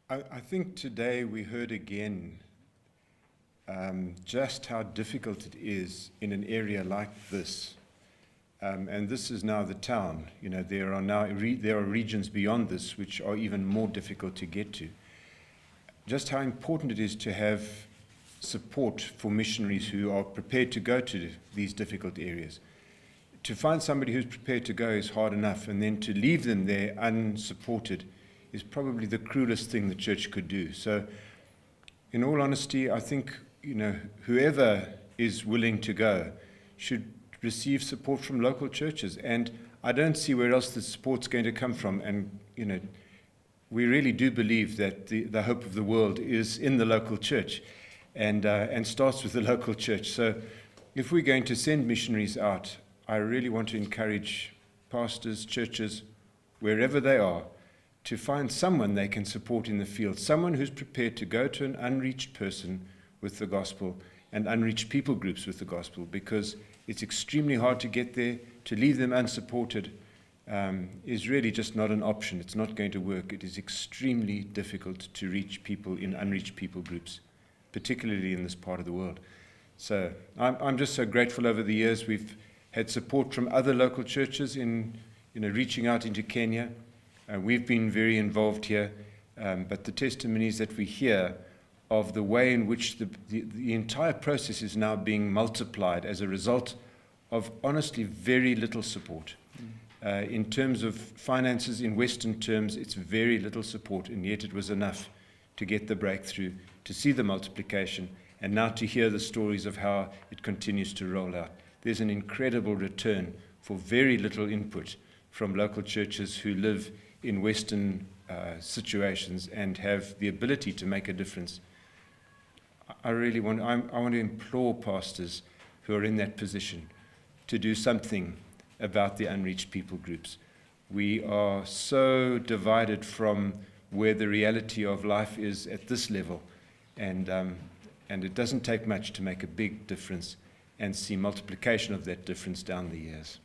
I think today we heard again just how difficult it is in an area like this. And this is now the town. You know, there are regions beyond this which are even more difficult to get to. Just how important it is to have support for missionaries who are prepared to go to these difficult areas. To find somebody who's prepared to go is hard enough, and then to leave them there unsupported is probably the cruelest thing the church could do. So, in all honesty, I think, whoever is willing to go should receive support from local churches, and I don't see where else the support's going to come from. And we really do believe that the hope of the world is in the local church, and starts with the local church. So, if we're going to send missionaries out, I really want to encourage pastors, churches, wherever they are, to find someone they can support in the field, someone who's prepared to go to an unreached person with the gospel and unreached people groups with the gospel, because it's extremely hard to get there. To leave them unsupported is really just not an option. It's not going to work. It is extremely difficult to reach people in unreached people groups, particularly in this part of the world. So I'm just so grateful over the years. We've had support from other local churches in reaching out into Kenya. We've been very involved here, but the testimonies that we hear of the way in which the entire process is now being multiplied as a result of honestly very little support. In terms of finances, in Western terms, it's very little support, and yet it was enough to get the breakthrough, to see the multiplication, and now to hear the stories of how it continues to roll out. There's an incredible return for very little input from local churches who live in Western situations and have the ability to make a difference. I want to implore pastors who are in that position to do something about the unreached people groups. We are so divided from where the reality of life is at this level, and it doesn't take much to make a big difference and see multiplication of that difference down the years.